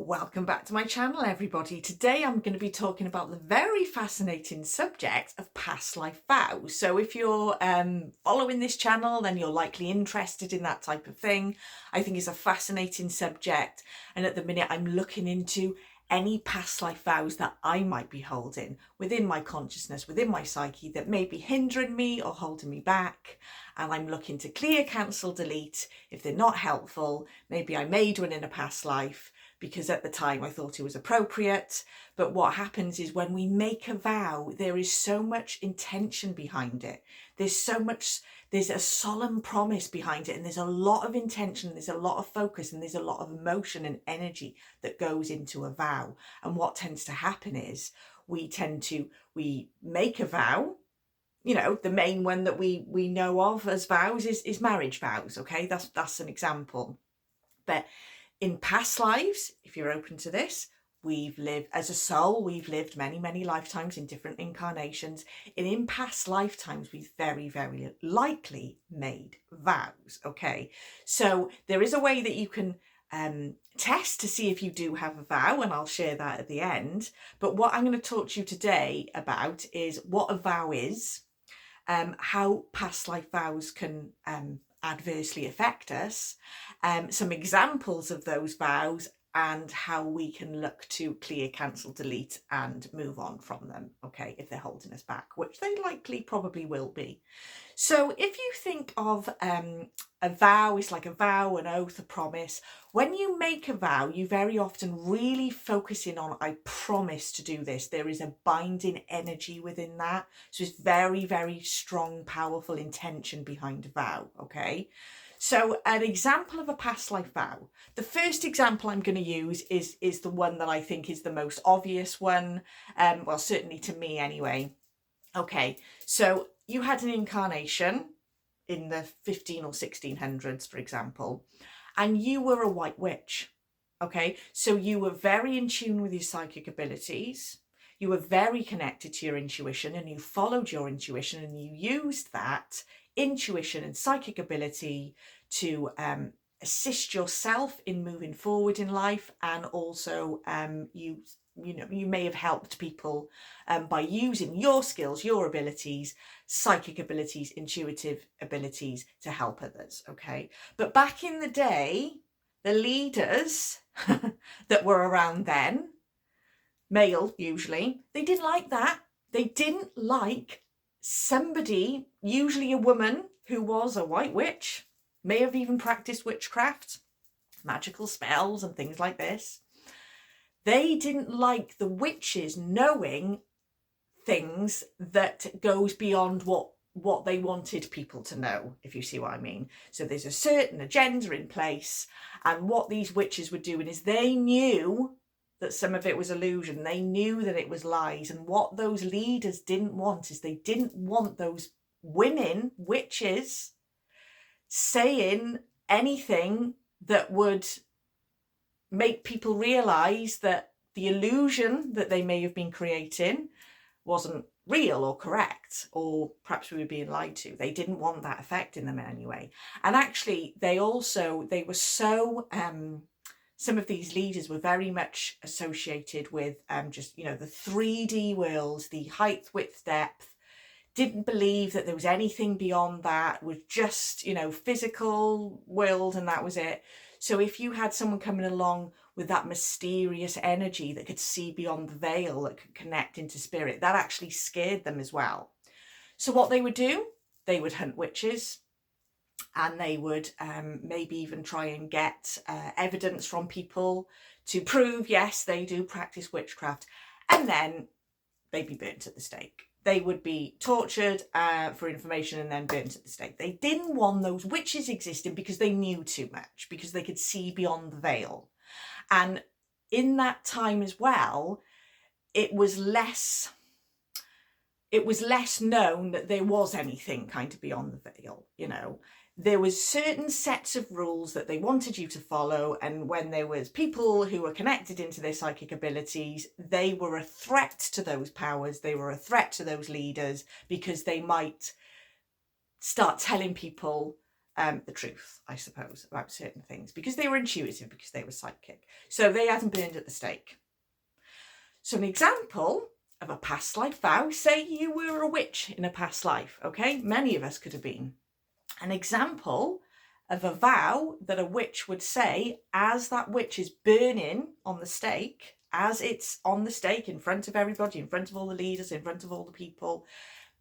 Welcome back to my channel, everybody. Today I'm going to be talking about the very fascinating subject of past life vows. So if you're following this channel, then you're likely interested in that type of thing. I think it's a fascinating subject, and at the minute I'm looking into any past life vows that I might be holding within my consciousness, within my psyche, that may be hindering me or holding me back. And I'm looking to clear, cancel, delete if they're not helpful. Maybe I made one in a past life because at the time I thought it was appropriate. But what happens is when we make a vow, there is so much intention behind it. There's a solemn promise behind it, and there's a lot of intention, there's a lot of focus, and there's a lot of emotion and energy that goes into a vow. And what tends to happen is we make a vow. You know, the main one that we know of as vows is marriage vows. Okay, that's an example. But in past lives, if you're open to this, we've lived as a soul, we've lived many lifetimes in different incarnations, and in past lifetimes we've very likely made vows. Okay, so there is a way that you can test to see if you do have a vow, and I'll share that at the end. But what I'm going to talk to you today about is what a vow is, how past life vows can adversely affect us, some examples of those vows, and how we can look to clear, cancel, delete and move on from them, okay, if they're holding us back, which they likely probably will be. So if you think of a vow is like a vow, an oath, a promise. When you make a vow, you very often really focus in on, I promise to do this. There is a binding energy within that. So it's very strong, powerful intention behind a vow, okay? So an example of a past life vow. The first example I'm going to use is the one that I think is the most obvious one. Well, certainly to me anyway. Okay, so you had an incarnation in the 15 or 1600s, for example, and you were a white witch. Okay, so you were very in tune with your psychic abilities. You were very connected to your intuition, and you followed your intuition, and you used that intuition and psychic ability to assist yourself in moving forward in life. And also you may have helped people by using your skills, your abilities, psychic abilities, intuitive abilities to help others. Okay, but back in the day, the leaders that were around then, male usually, they didn't like that. They didn't like somebody, usually a woman, who was a white witch, may have even practiced witchcraft, magical spells and things like this. They didn't like the witches knowing things that goes beyond what they wanted people to know, if you see what I mean. So there's a certain agenda in place, and what these witches were doing is they knew that some of it was illusion. They knew that it was lies. And what those leaders didn't want is they didn't want those women, witches, saying anything that would make people realize that the illusion that they may have been creating wasn't real or correct, or perhaps we were being lied to. They didn't want that affecting them anyway. And actually they were so some of these leaders were very much associated with just, you know, the 3D world, the height, width, depth. Didn't believe that there was anything beyond that, was just, you know, physical world, and that was it. So if you had someone coming along with that mysterious energy that could see beyond the veil, that could connect into spirit, that actually scared them as well. So what they would do, they would hunt witches, and they would maybe even try and get evidence from people to prove, yes, they do practice witchcraft, and then they'd be burnt at the stake. They would be tortured for information and then burnt at the stake. They didn't want those witches existing because they knew too much, because they could see beyond the veil. And in that time as well, it was less known that there was anything kind of beyond the veil, you know. There was certain sets of rules that they wanted you to follow, and when there was people who were connected into their psychic abilities, they were a threat to those powers, they were a threat to those leaders, because they might start telling people the truth, I suppose, about certain things, because they were intuitive, because they were psychic. So they hadn't burned at the stake. So an example of a past life vow, say you were a witch in a past life, okay? Many of us could have been. An example of a vow that a witch would say as that witch is burning on the stake, as it's on the stake in front of everybody, in front of all the leaders, in front of all the people,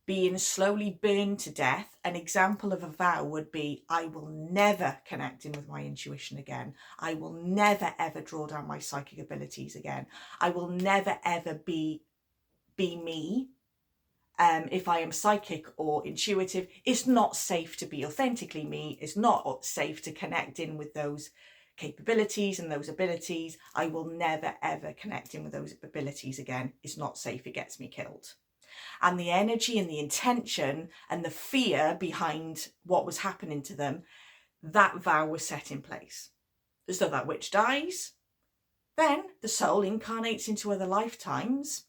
being slowly burned to death. An example of a vow would be, I will never connect in with my intuition again. I will never ever draw down my psychic abilities again. I will never ever be me. If I am psychic or intuitive, it's not safe to be authentically me. It's not safe to connect in with those capabilities and those abilities. I will never ever connect in with those abilities again. It's not safe. It gets me killed. And the energy and the intention and the fear behind what was happening to them, that vow was set in place. So that witch dies, then the soul incarnates into other lifetimes,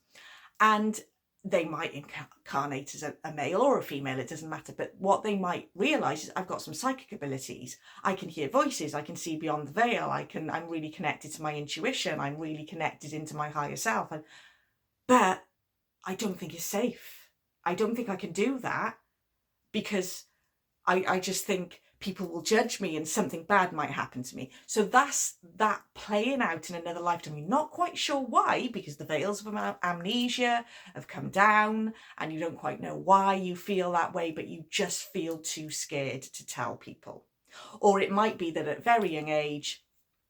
and they might incarnate as a male or a female, it doesn't matter, but what they might realise is, I've got some psychic abilities, I can hear voices, I can see beyond the veil, I'm really connected to my intuition, I'm really connected into my higher self, but I don't think it's safe. I don't think I can do that, because I just think people will judge me and something bad might happen to me. So that's that playing out in another lifetime. You're not quite sure why, because the veils of amnesia have come down and you don't quite know why you feel that way, but you just feel too scared to tell people. Or it might be that at a very young age,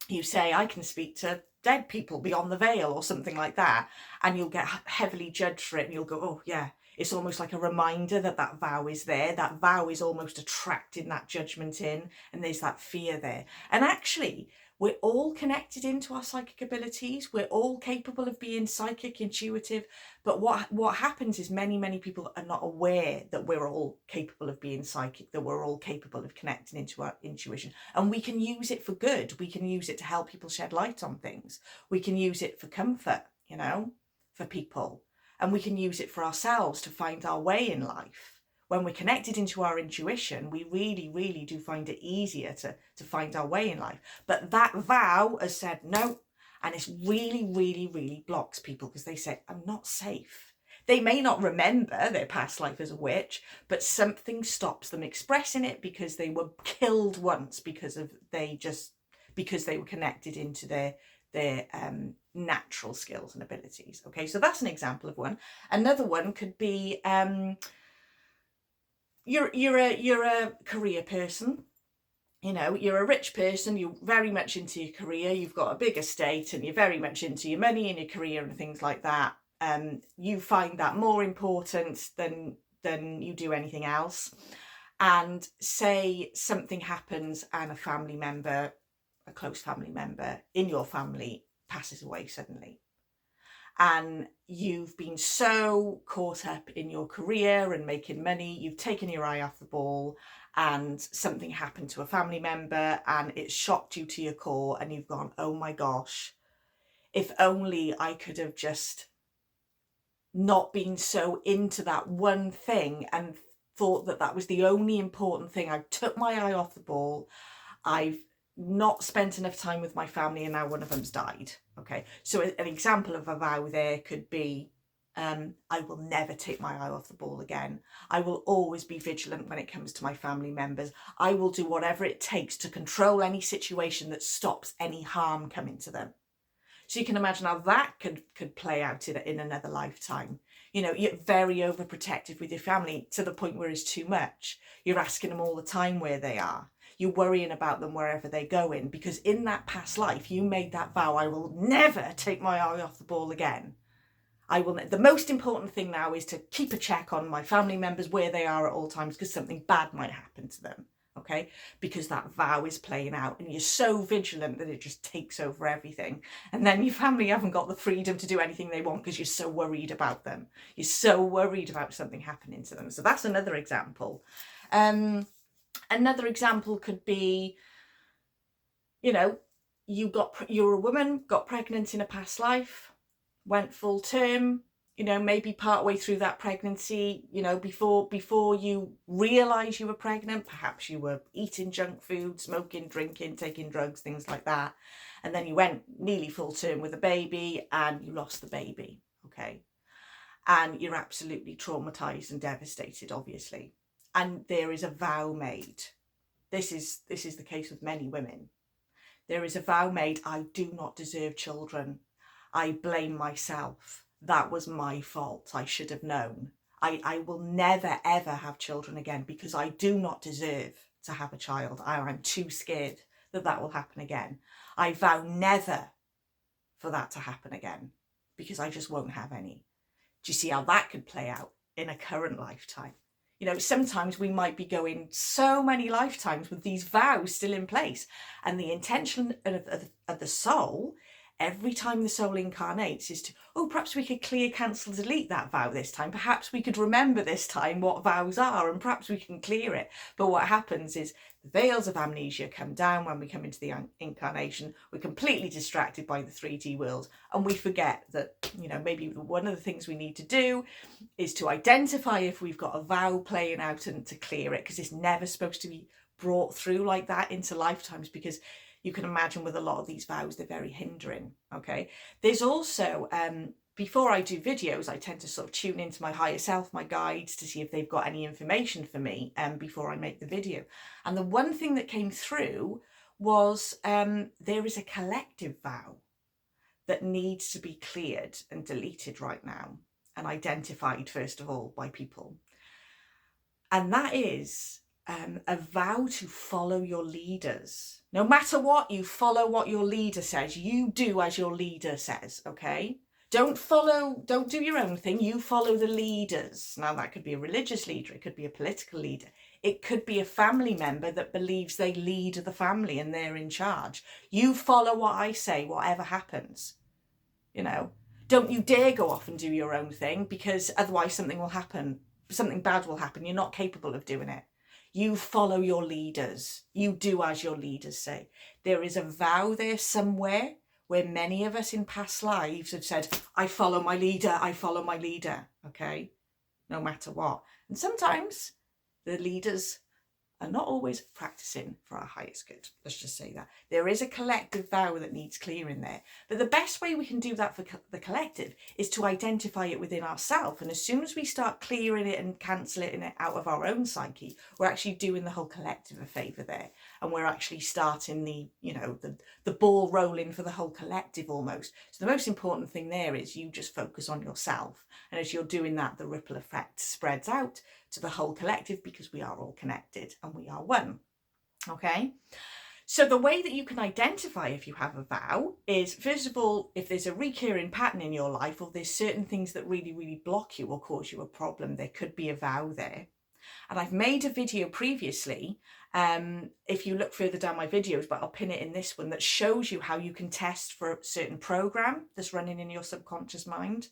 you say, I can speak to dead people beyond the veil or something like that, and you'll get heavily judged for it, and you'll go, oh yeah. It's almost like a reminder that that vow is there. That vow is almost attracting that judgment in, and there's that fear there. And actually, we're all connected into our psychic abilities. We're all capable of being psychic, intuitive. But what happens is many people are not aware that we're all capable of being psychic, that we're all capable of connecting into our intuition. And we can use it for good. We can use it to help people shed light on things. We can use it for comfort, you know, for people. And we can use it for ourselves to find our way in life. When we're connected into our intuition, we really do find it easier to find our way in life. But that vow has said no, and it's really blocks people, because they say, I'm not safe. They may not remember their past life as a witch, but something stops them expressing it, because they were killed once because they were connected into their natural skills and abilities. Okay, so that's an example of one. Another one could be you're a career person. You know, you're a rich person, you're very much into your career, you've got a big estate, and you're very much into your money and your career and things like that. You find that more important than you do anything else. And say something happens and a close family member in your family passes away suddenly, and you've been so caught up in your career and making money, you've taken your eye off the ball, and something happened to a family member and it shocked you to your core, and you've gone, oh my gosh, if only I could have just not been so into that one thing and thought that was the only important thing. I took my eye off the ball, I've not spent enough time with my family, and now one of them's died. Okay, so an example of a vow there could be, I will never take my eye off the ball again. I will always be vigilant when it comes to my family members. I will do whatever it takes to control any situation that stops any harm coming to them. So you can imagine how that could play out in another lifetime. You know, you're very overprotective with your family to the point where it's too much. You're asking them all the time where they are. You're worrying about them wherever they go in, because in that past life, you made that vow, I will never take my eye off the ball again. The most important thing now is to keep a check on my family members where they are at all times, because something bad might happen to them. Okay, because that vow is playing out, and you're so vigilant that it just takes over everything. And then your family haven't got the freedom to do anything they want, because you're so worried about them. You're so worried about something happening to them. So that's another example. Another example could be, you know, you're a woman, got pregnant in a past life, went full term, you know, maybe part way through that pregnancy, you know, before you realise you were pregnant, perhaps you were eating junk food, smoking, drinking, taking drugs, things like that. And then you went nearly full term with a baby and you lost the baby, okay? And you're absolutely traumatised and devastated, obviously. And there is a vow made. This is the case with many women. There is a vow made, I do not deserve children. I blame myself. That was my fault. I should have known. I will never, ever have children again because I do not deserve to have a child. I'm too scared that that will happen again. I vow never for that to happen again because I just won't have any. Do you see how that could play out in a current lifetime? You know, sometimes we might be going so many lifetimes with these vows still in place. And the intention of the soul, every time the soul incarnates, is to, oh, perhaps we could clear, cancel, delete that vow this time. Perhaps we could remember this time what vows are and perhaps we can clear it. But what happens is the veils of amnesia come down when we come into the incarnation. We're completely distracted by the 3D world and we forget that, you know, maybe one of the things we need to do is to identify if we've got a vow playing out and to clear it, because it's never supposed to be brought through like that into lifetimes, because you can imagine with a lot of these vows, they're very hindering, okay? There's also, before I do videos, I tend to sort of tune into my higher self, my guides, to see if they've got any information for me before I make the video. And the one thing that came through was there is a collective vow that needs to be cleared and deleted right now and identified, first of all, by people. And that is a vow to follow your leaders. No matter what, you follow what your leader says. You do as your leader says, okay? Don't do your own thing. You follow the leaders. Now, that could be a religious leader. It could be a political leader. It could be a family member that believes they lead the family and they're in charge. You follow what I say, whatever happens. You know, don't you dare go off and do your own thing, because otherwise something will happen. Something bad will happen. You're not capable of doing it. You follow your leaders. You do as your leaders say. There is a vow there somewhere where many of us in past lives have said, I follow my leader, I follow my leader, okay? No matter what. And sometimes the leaders are not always practicing for our highest good. Let's just say that. There is a collective vow that needs clearing there. But the best way we can do that for the collective is to identify it within ourselves. And as soon as we start clearing it and cancelling it out of our own psyche, we're actually doing the whole collective a favour there. And we're actually starting the ball rolling for the whole collective almost. So the most important thing there is you just focus on yourself. And as you're doing that, the ripple effect spreads out to the whole collective, because we are all connected and we are one. Okay, so the way that you can identify if you have a vow is, first of all, if there's a recurring pattern in your life, or there's certain things that really block you or cause you a problem, there could be a vow there. And I've made a video previously, if you look further down my videos, but I'll pin it in this one, that shows you how you can test for a certain program that's running in your subconscious mind,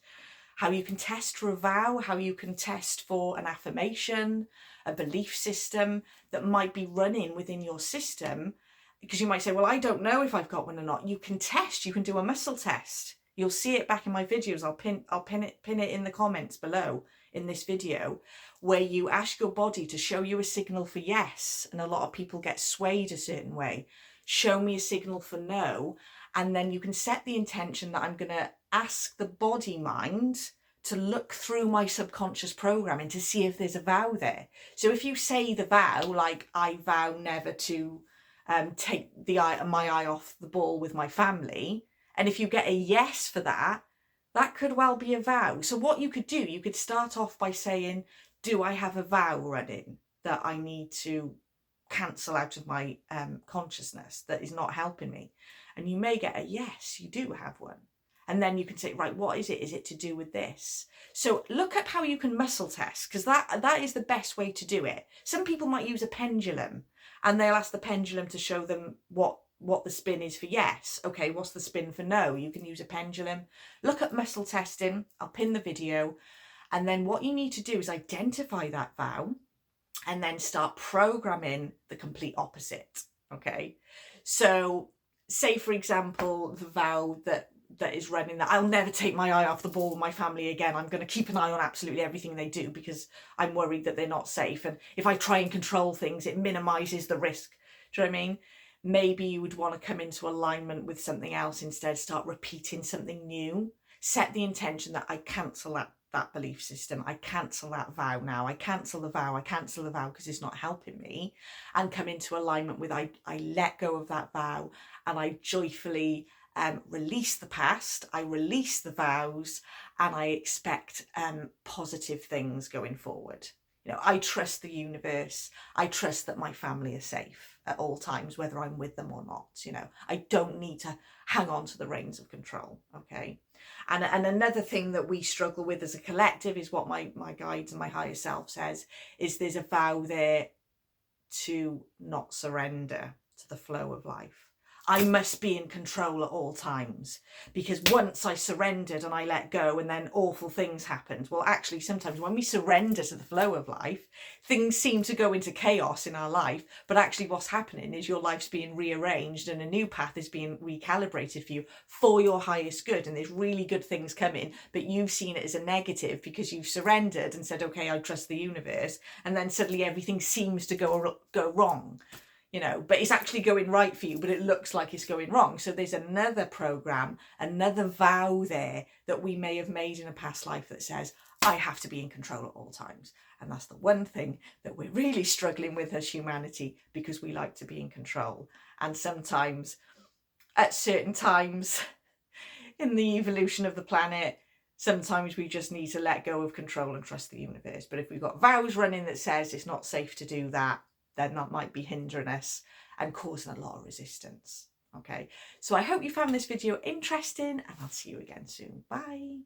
how you can test for a vow, how you can test for an affirmation, a belief system that might be running within your system. Because you might say, well, I don't know if I've got one or not. You can test, you can do a muscle test. You'll see it back in my videos. I'll pin it in the comments below in this video, where you ask your body to show you a signal for yes. And a lot of people get swayed a certain way. Show me a signal for no. And then you can set the intention that I'm going to ask the body mind to look through my subconscious programming to see if there's a vow there. So if you say the vow, like, I vow never to take my eye off the ball with my family, and if you get a yes for that, that could well be a vow. So what you could do, you could start off by saying, do I have a vow running that I need to cancel out of my consciousness that is not helping me? And you may get a yes, you do have one. And then you can say, right, what is it? Is it to do with this? So look at how you can muscle test, because that is the best way to do it. Some people might use a pendulum, and they'll ask the pendulum to show them what the spin is for yes. Okay, what's the spin for no? You can use a pendulum. Look at muscle testing. I'll pin the video. And then what you need to do is identify that vow and then start programming the complete opposite. Okay, so say, for example, the vow that that is running that. I'll never take my eye off the ball with my family again. I'm going to keep an eye on absolutely everything they do because I'm worried that they're not safe. And if I try and control things, it minimises the risk. Do you know what I mean? Maybe you would want to come into alignment with something else instead, start repeating something new. Set the intention that I cancel that belief system. I cancel that vow now. I cancel the vow. I cancel the vow because it's not helping me. And come into alignment with I let go of that vow and I joyfully release the past, I release the vows, and I expect positive things going forward. You know, I trust the universe. I trust that my family are safe at all times, whether I'm with them or not. You know, I don't need to hang on to the reins of control. Okay. And another thing that we struggle with as a collective is what my guides and my higher self says is there's a vow there to not surrender to the flow of life. I must be in control at all times, because once I surrendered and I let go and then awful things happened. Well, actually, sometimes when we surrender to the flow of life, things seem to go into chaos in our life. But actually what's happening is your life's being rearranged and a new path is being recalibrated for you for your highest good. And there's really good things coming, but you've seen it as a negative because you've surrendered and said, okay, I trust the universe. And then suddenly everything seems to go wrong. You know, but it's actually going right for you, but it looks like it's going wrong. So there's another program, another vow there that we may have made in a past life that says, I have to be in control at all times. And that's the one thing that we're really struggling with as humanity, because we like to be in control. And sometimes at certain times in the evolution of the planet, sometimes we just need to let go of control and trust the universe. But if we've got vows running that says it's not safe to do that, then that might be hindering us and causing a lot of resistance. Okay, so I hope you found this video interesting and I'll see you again soon. Bye.